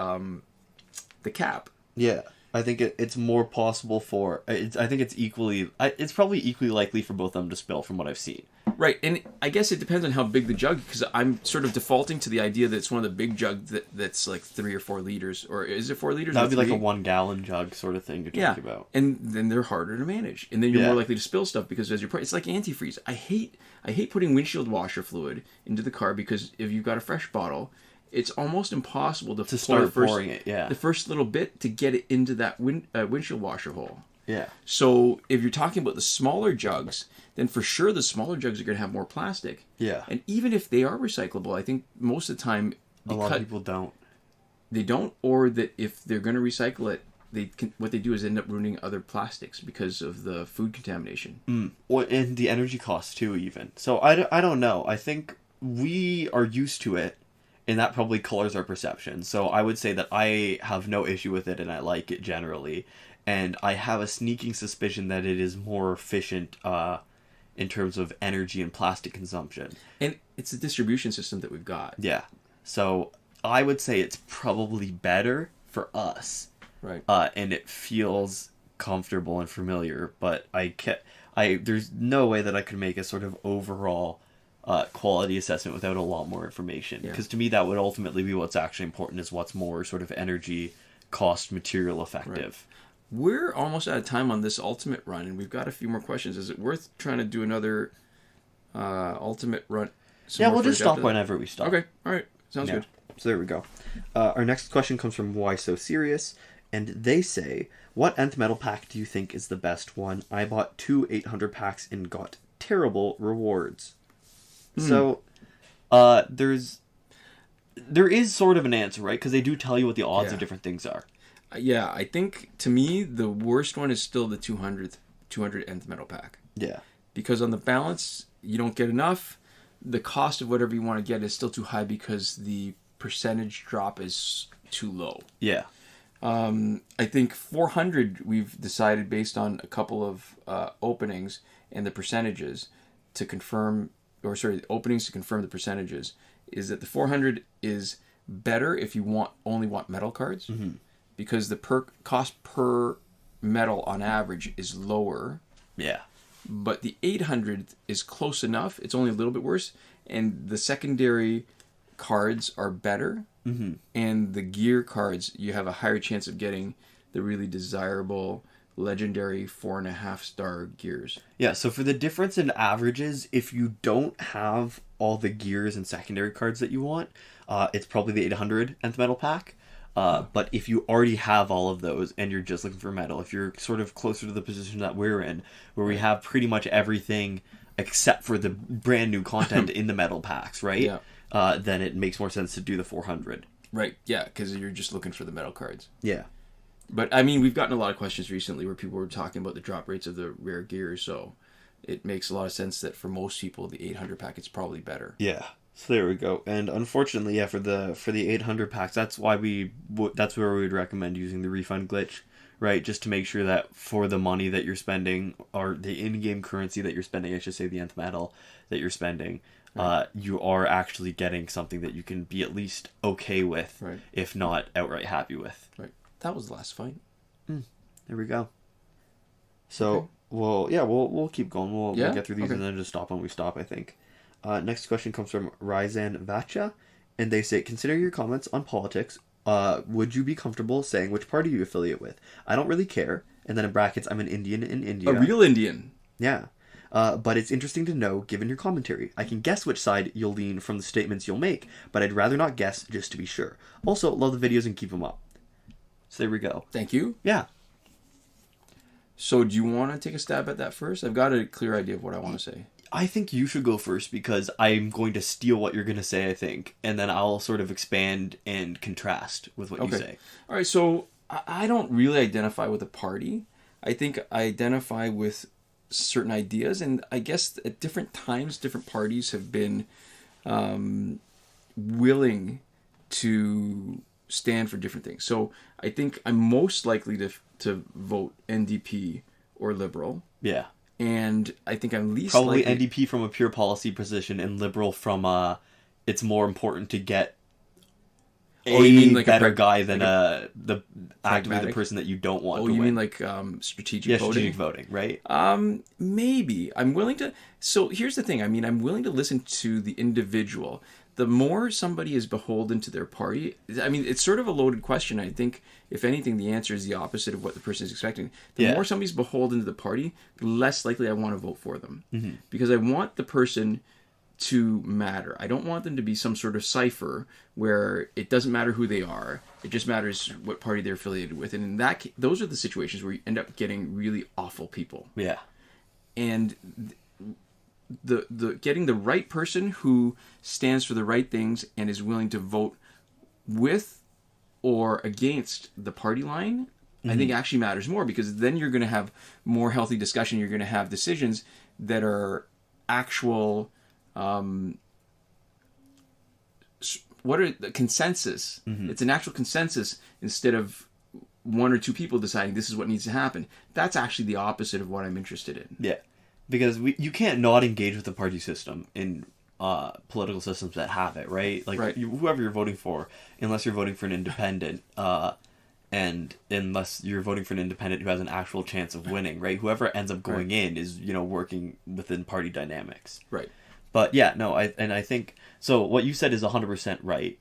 cap. Yeah. I think it's more possible for... I think it's equally... It's probably equally likely for both of them to spill from what I've seen. Right, and I guess it depends on how big the jug, because I'm sort of defaulting to the idea that it's one of the big jugs that's like 3 or 4 liters, or is it 4 liters? That would be like a 1 gallon jug sort of thing you're talking about. And then they're harder to manage, and then you're more likely to spill stuff because it's like antifreeze. I hate putting windshield washer fluid into the car, because if you've got a fresh bottle, it's almost impossible to start pouring it. Yeah, the first little bit to get it into that windshield washer hole. Yeah. So if you're talking about the smaller jugs, then for sure the smaller jugs are going to have more plastic. Yeah. And even if they are recyclable, I think most of the time a lot of people don't. They don't, or that if they're going to recycle it, what they do is end up ruining other plastics because of the food contamination. Well, and the energy costs too, even. So I don't know. I think we are used to it, and that probably colors our perception. So I would say that I have no issue with it, and I like it generally. And I have a sneaking suspicion that it is more efficient in terms of energy and plastic consumption. And it's a distribution system that we've got. Yeah. So I would say it's probably better for us. Right. And it feels comfortable and familiar, but there's no way that I could make a sort of overall quality assessment without a lot more information. Because to me, that would ultimately be what's actually important, is what's more sort of energy cost material effective. Right. We're almost out of time on this ultimate run, and we've got a few more questions. Is it worth trying to do another ultimate run? Yeah, we'll just stop whenever we stop. Okay, all right. Sounds good. So there we go. Our next question comes from Why So Serious, and they say, what nth metal pack do you think is the best one? I bought 2 800 packs and got terrible rewards. So, there is sort of an answer, right? Because they do tell you what the odds of different things are. Yeah, I think, to me, the worst one is still the 200 nth metal pack. Yeah. Because on the balance, you don't get enough. The cost of whatever you want to get is still too high because the percentage drop is too low. Yeah. I think 400, we've decided based on a couple of openings and the percentages to confirm, openings to confirm the percentages, is that the 400 is better if you only want metal cards. Mm-hmm. Because the cost per metal on average is lower. Yeah. But the 800 is close enough. It's only a little bit worse. And the secondary cards are better. Mm-hmm. And the gear cards, you have a higher chance of getting the really desirable legendary 4.5-star gears. Yeah, so for the difference in averages, if you don't have all the gears and secondary cards that you want, it's probably the 800 nth metal pack. But if you already have all of those and you're just looking for metal, if you're sort of closer to the position that we're in, where we have pretty much everything except for the brand new content in the metal packs, right? Yeah. Then it makes more sense to do the 400. Right, yeah, because you're just looking for the metal cards. Yeah. But, I mean, we've gotten a lot of questions recently where people were talking about the drop rates of the rare gears, so it makes a lot of sense that for most people, the 800 pack is probably better. Yeah. So there we go. And unfortunately, yeah, for the 800 packs, that's why that's where we would recommend using the refund glitch, right? Just to make sure that for the money that you're spending, or the in-game currency that you're spending, I should say the nth metal that you're spending, right, you are actually getting something that you can be at least okay with, right, if not outright happy with. Right. That was the last fight. There we go. So, okay. We'll keep going. We'll get through these and then just stop when we stop, I think. Next question comes from Ryzan Vatcha, and they say, consider your comments on politics. Would you be comfortable saying which party you affiliate with? I don't really care. And then in brackets, I'm an Indian in India. A real Indian. Yeah. But it's interesting to know, given your commentary. I can guess which side you'll lean from the statements you'll make, but I'd rather not guess just to be sure. Also, love the videos and keep them up. So there we go. Thank you. Yeah. So do you want to take a stab at that first? I've got a clear idea of what I want to say. I think you should go first because I'm going to steal what you're going to say, I think. And then I'll sort of expand and contrast with what you say. All right, so I don't really identify with a party. I think I identify with certain ideas. And I guess at different times, different parties have been willing to stand for different things. So I think I'm most likely to vote NDP or Liberal. Yeah. And I think I'm least probably likely... NDP from a pure policy position and Liberal from it's more important to get a better guy than actively the person that you don't want to win. You mean like strategic voting? Strategic voting, right? Maybe. I'm willing to... So here's the thing. I mean, I'm willing to listen to the individual. The more somebody is beholden to their party... I mean, it's sort of a loaded question. I think, if anything, the answer is the opposite of what the person is expecting. The more somebody's beholden to the party, the less likely I want to vote for them. Mm-hmm. Because I want the person to matter. I don't want them to be some sort of cipher where it doesn't matter who they are. It just matters what party they're affiliated with. And in that those are the situations where you end up getting really awful people. Yeah. And the getting the right person who stands for the right things and is willing to vote with or against the party line, I think actually matters more, because then you're going to have more healthy discussion. You're going to have decisions that are actual, what are the consensus? It's an actual consensus instead of one or two people deciding this is what needs to happen. That's actually the opposite of what I'm interested in. Yeah, because you can't not engage with the party system in political systems that have it, right? Like whoever you're voting for, unless you're voting for an independent, and unless you're voting for an independent who has an actual chance of winning, right? Whoever ends up going in is, working within party dynamics. Right. But yeah, no, I think, so what you said is 100% right.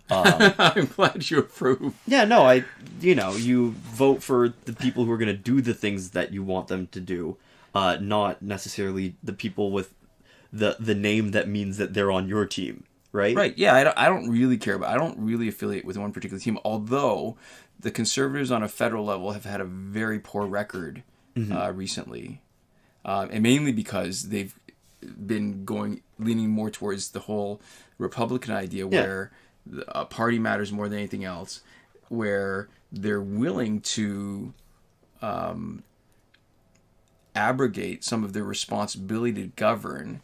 I'm glad you approve. Yeah, no, you vote for the people who are going to do the things that you want them to do, not necessarily the people with the name that means that they're on your team, right? Right, yeah, I don't really care about, I don't really affiliate with one particular team, although the Conservatives on a federal level have had a very poor record recently, and mainly because they've been leaning more towards the whole Republican idea where a party matters more than anything else, where they're willing to abrogate some of their responsibility to govern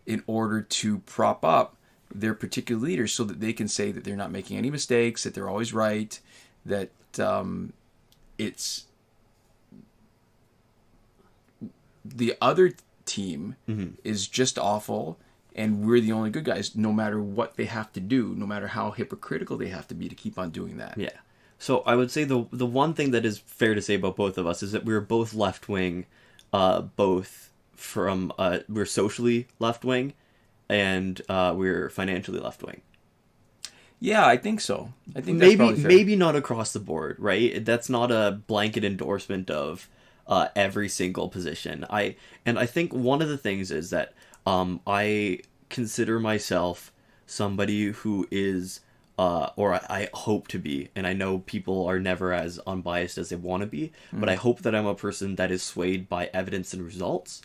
in order to prop up their particular leaders so that they can say that they're not making any mistakes, that they're always right, that it's the other team is just awful and we're the only good guys, no matter what they have to do, no matter how hypocritical they have to be to keep on doing that. Yeah. So I would say the one thing that is fair to say about both of us is that we're both left-wing, both from, we're socially left-wing, and we're financially left-wing. Yeah, I think so. I think that's probably fair. Maybe not across the board, right? That's not a blanket endorsement of every single position. I think one of the things is that I consider myself somebody who is, or I hope to be, and I know people are never as unbiased as they want to be, but I hope that I'm a person that is swayed by evidence and results.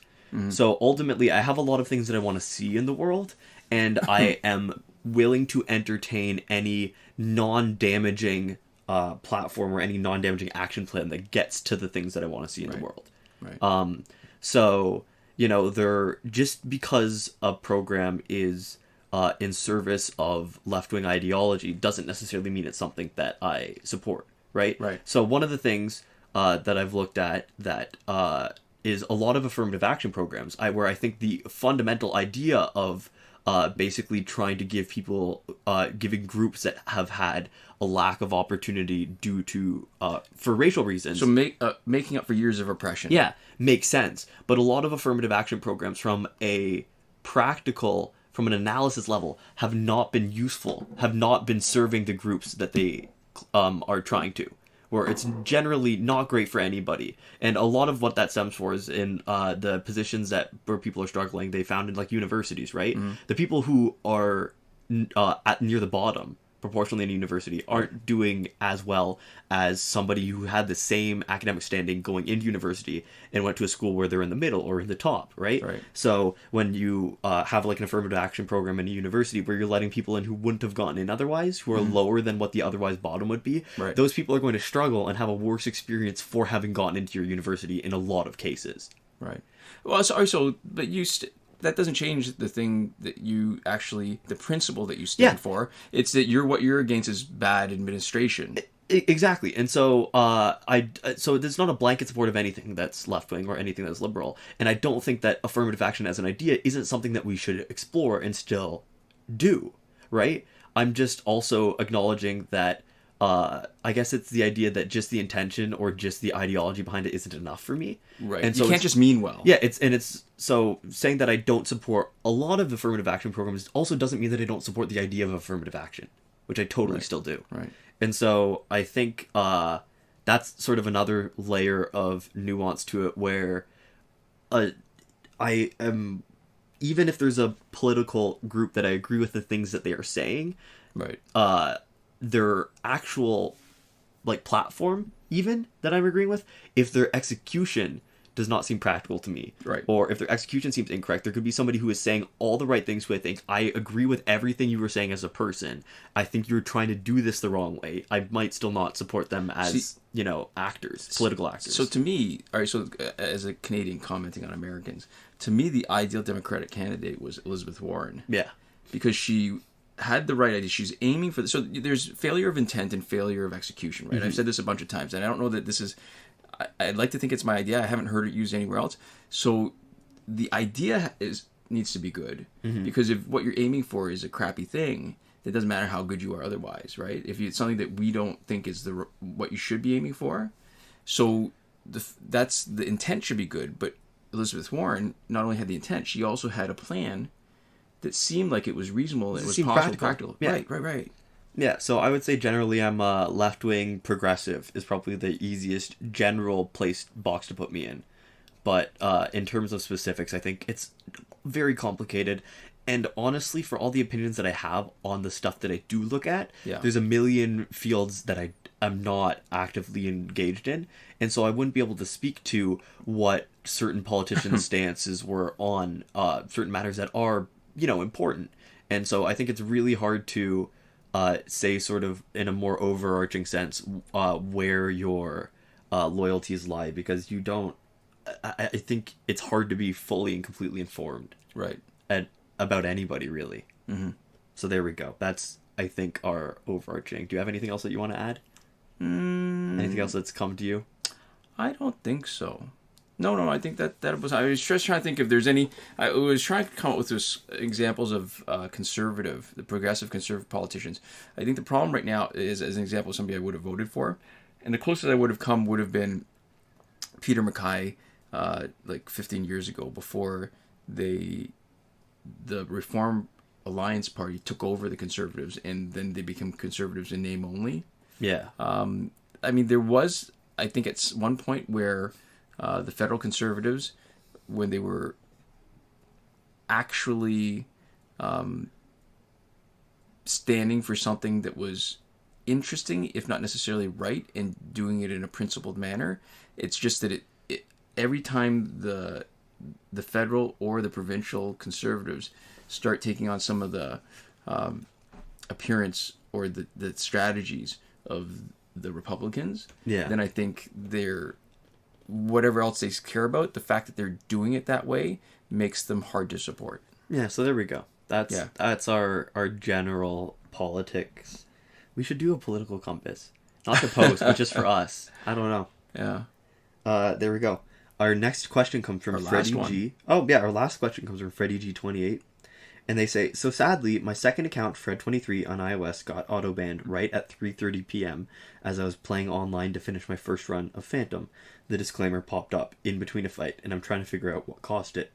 So ultimately, I have a lot of things that I want to see in the world, and I am willing to entertain any non-damaging platform or any non-damaging action plan that gets to the things that I want to see in the world. Right. So, just because a program is in service of left-wing ideology doesn't necessarily mean it's something that I support, right? Right. So one of the things that I've looked at that is a lot of affirmative action programs, where I think the fundamental idea of basically trying to give people, giving groups that have had a lack of opportunity due to, for racial reasons. So making up for years of oppression. Yeah, makes sense. But a lot of affirmative action programs from an analysis level, have not been useful, have not been serving the groups that they are trying to. Where it's generally not great for anybody. And a lot of what that stems for is in the positions where people are struggling, they found in like universities, right? The people who are near the bottom, proportionally in a university, aren't doing as well as somebody who had the same academic standing going into university and went to a school where they're in the middle or in the top, right? So when you have like an affirmative action program in a university where you're letting people in who wouldn't have gotten in otherwise, who are lower than what the otherwise bottom would be, those people are going to struggle and have a worse experience for having gotten into your university in a lot of cases. Right. Well, so but that doesn't change the thing that you actually, the principle that you stand for. It's that what you're against is bad administration. Exactly. And so so there's not a blanket support of anything that's left-wing or anything that's liberal. And I don't think that affirmative action as an idea isn't something that we should explore and still do, right? I'm just also acknowledging that I guess it's the idea that just the intention or just the ideology behind it isn't enough for me. Right. And so you can't just mean well. Yeah, it's so saying that I don't support a lot of affirmative action programs also doesn't mean that I don't support the idea of affirmative action, which I totally still do. Right. And so I think that's sort of another layer of nuance to it where I am, even if there's a political group that I agree with the things that they are saying, their actual like platform even that I'm agreeing with, if their execution does not seem practical to me. Right. Or if their execution seems incorrect, there could be somebody who is saying all the right things who I think, I agree with everything you were saying as a person. I think you're trying to do this the wrong way. I might still not support them as, actors, political actors. So to me, all right, so as a Canadian commenting on Americans, to me the ideal Democratic candidate was Elizabeth Warren. Yeah. Because she had the right idea. She's aiming for so there's failure of intent and failure of execution, right? Mm-hmm. I've said this a bunch of times, and I don't know that this is... I'd like to think it's my idea. I haven't heard it used anywhere else. So the idea needs to be good, because if what you're aiming for is a crappy thing, it doesn't matter how good you are otherwise, right? If it's something that we don't think is what you should be aiming for, so that's the intent should be good. But Elizabeth Warren not only had the intent, she also had a plan that seemed like it was reasonable. It was possible, practical. Yeah. Right. Yeah, so I would say generally I'm left-wing progressive is probably the easiest general box to put me in. But in terms of specifics, I think it's very complicated. And honestly, for all the opinions that I have on the stuff that I do look at, there's a million fields that I'm not actively engaged in. And so I wouldn't be able to speak to what certain politicians' stances were on certain matters that are, important. And so I think it's really hard to say sort of in a more overarching sense where your loyalties lie, because you don't... I think it's hard to be fully and completely informed. Right. About anybody, really. Mm-hmm. So there we go. That's, I think, our overarching. Do you have anything else that you want to add? Anything else that's come to you? I don't think so. No. I think that was... I was just trying to think if there's any... I was trying to come up with those examples of the progressive conservative politicians. I think the problem right now is, as an example, of somebody I would have voted for. And the closest I would have come would have been Peter MacKay, like 15 years ago, before the Reform Alliance Party took over the Conservatives, and then they became Conservatives in name only. Yeah. I mean, there was, I think, at one point where the federal Conservatives, when they were actually standing for something that was interesting, if not necessarily right, and doing it in a principled manner, it's just that it every time the federal or the provincial Conservatives start taking on some of the appearance or the strategies of the Republicans, then I think they're... whatever else they care about, the fact that they're doing it that way makes them hard to support. Yeah, so there we go. That's our general politics. We should do a political compass. Not to post, but just for us. I don't know. Yeah. There we go. Our next question comes from Freddie G. Oh, yeah, our last question comes from Freddie G28. And they say, so sadly, my second account, Fred23, on iOS got auto-banned right at 3:30 p.m. as I was playing online to finish my first run of Phantom. The disclaimer popped up in between a fight, and I'm trying to figure out what caused it.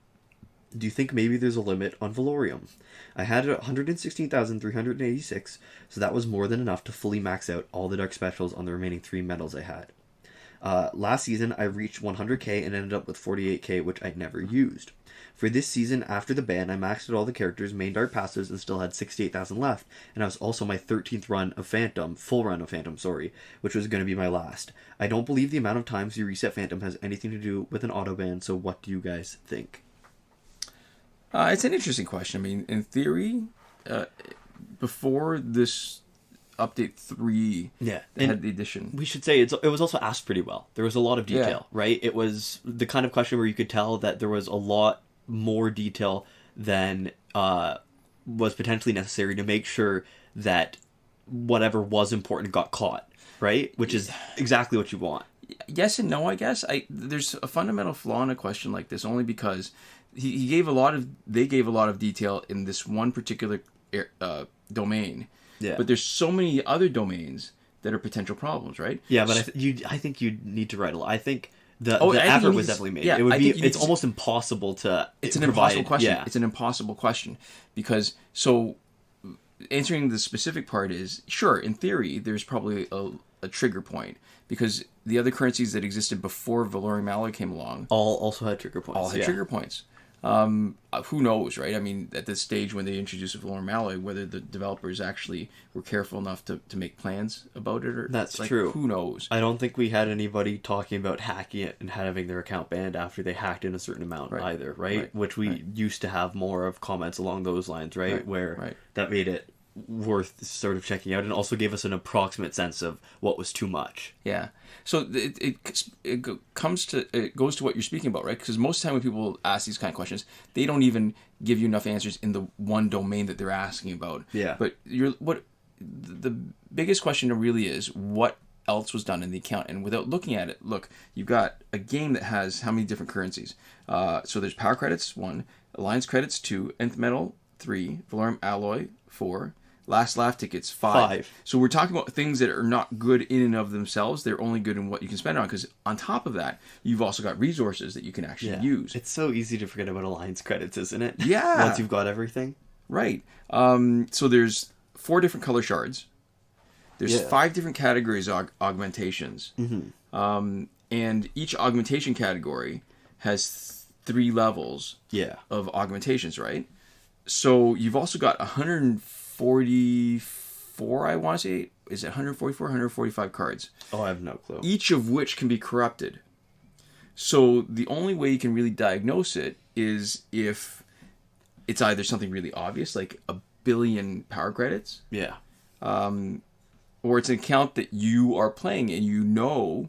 Do you think maybe there's a limit on Valorium? I had 116,386, so that was more than enough to fully max out all the dark specials on the remaining 3 medals I had. Last season, I reached 100k and ended up with 48k, which I never used. For this season, after the ban, I maxed out all the characters, main dark passes, and still had 68,000 left, and I was also my 13th run of Phantom, which was going to be my last. I don't believe the amount of times you reset Phantom has anything to do with an auto-ban, so what do you guys think? It's an interesting question. I mean, in theory, before this update 3 had the addition. We should say it was also asked pretty well. There was a lot of detail, right? It was the kind of question where you could tell that there was a lot more detail than was potentially necessary to make sure that whatever was important got caught, right? Which is exactly what you want. Yes and no, I guess. There's a fundamental flaw in a question like this, only because they gave a lot of detail in this one particular domain. Yeah. But there's so many other domains that are potential problems, right? Yeah, but I think you need to write a lot. I think the effort was definitely made. Yeah, it's almost impossible to... It's an impossible question. Yeah. It's an impossible question. Because, so, answering the specific part is, sure, in theory, there's probably a trigger point. Because the other currencies that existed before Valorium Maule came along... All also had trigger points. Trigger points. Who knows, right? I mean, at this stage when they introduced Valorem Alloy, whether the developers actually were careful enough to make plans about it, or That's like, true. Who knows? I don't think we had anybody talking about hacking it and having their account banned after they hacked in a certain amount either, right? Which we used to have more of comments along those lines, right? Where that made it worth sort of checking out and also gave us an approximate sense of what was too much. Yeah. So it goes to what you're speaking about, right? Because most of the time when people ask these kind of questions, they don't even give you enough answers in the one domain that they're asking about. Yeah. But the biggest question really is what else was done in the account, and without looking at it, look, you've got a game that has how many different currencies? So there's power credits 1, alliance credits 2, nth metal 3, Valorem Alloy 4. Last laugh tickets 5. So we're talking about things that are not good in and of themselves. They're only good in what you can spend on. Because on top of that, you've also got resources that you can actually use. It's so easy to forget about alliance credits, isn't it? Yeah. Once you've got everything. Right. So there's 4 different color shards. There's 5 different categories of augmentations. Mm-hmm. And each augmentation category has 3 levels of augmentations, right? So you've also got 144, I want to say. Is it 144, 145 cards? Oh, I have no clue. Each of which can be corrupted. So the only way you can really diagnose it is if it's either something really obvious, like a billion power credits. Yeah. Or it's an account that you are playing and you know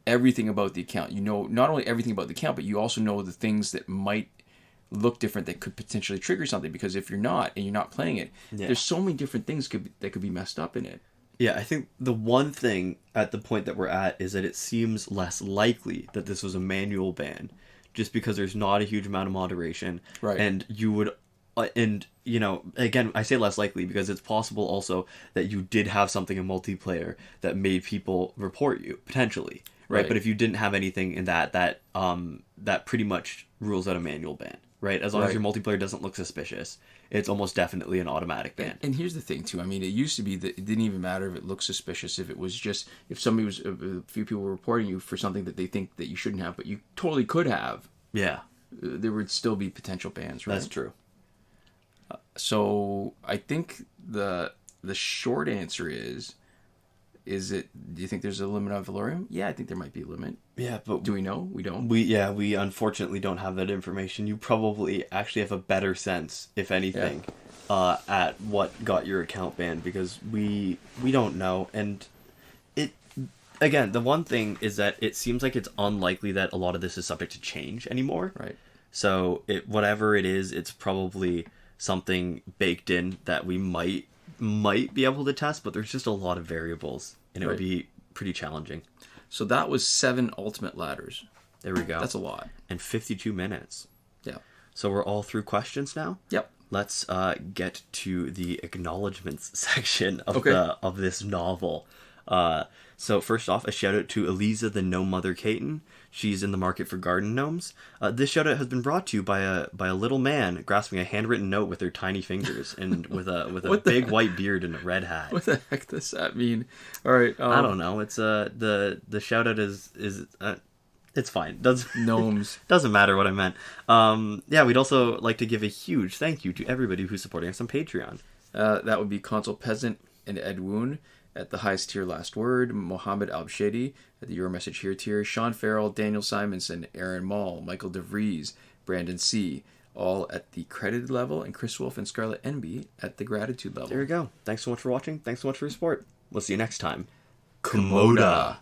everything about the account. You know not only everything about the account, but you also know the things that might look different that could potentially trigger something, because if you're not and you're not playing it, there's so many different things that could be messed up in it. Yeah, I think the one thing at the point that we're at is that it seems less likely that this was a manual ban, just because there's not a huge amount of moderation, and you would and you know, again, I say less likely because it's possible also that you did have something in multiplayer that made people report you potentially, right? But if you didn't have anything in that pretty much rules out a manual ban. Right, as long as your multiplayer doesn't look suspicious, it's almost definitely an automatic ban. And here's the thing too. I mean, it used to be that it didn't even matter if it looked suspicious. If it was just if somebody was a few people were reporting you for something that they think that you shouldn't have, but you totally could have. Yeah, there would still be potential bans. Right. That's true. So I think the short answer is it? Do you think there's a limit on Valorem? Yeah, I think there might be a limit. Yeah, but do we know? We don't. We unfortunately don't have that information. You probably actually have a better sense, if anything, at what got your account banned, because we don't know. And it again, the one thing is that it seems like it's unlikely that a lot of this is subject to change anymore. Right. So whatever it is, it's probably something baked in that we might be able to test, but there's just a lot of variables, and it would be pretty challenging. So that was 7 ultimate ladders. There we go. That's a lot. And 52 minutes. Yeah. So we're all through questions now? Yep. Let's get to the acknowledgements section of this novel. So first off, a shout out to Eliza the Gnome Mother Caton. She's in the market for garden gnomes. This shout out has been brought to you by a little man grasping a handwritten note with their tiny fingers and with a big white beard and a red hat. What the heck does that mean? All right, I don't know. It's the shout out is it's fine. Gnomes. Doesn't matter what I meant. We'd also like to give a huge thank you to everybody who's supporting us on Patreon. That would be Console Peasant and Edwoon at the highest tier last word, Mohammed Albshaiti at the Your Message Here tier, Shawn Farrell, Daniel Simonson, Aaron Maule, Michael DeVries, Brandon C., all at the credited level, and Chris Wolf and Scarlett Enby at the gratitude level. There you go. Thanks so much for watching. Thanks so much for your support. We'll see you next time. Komoda.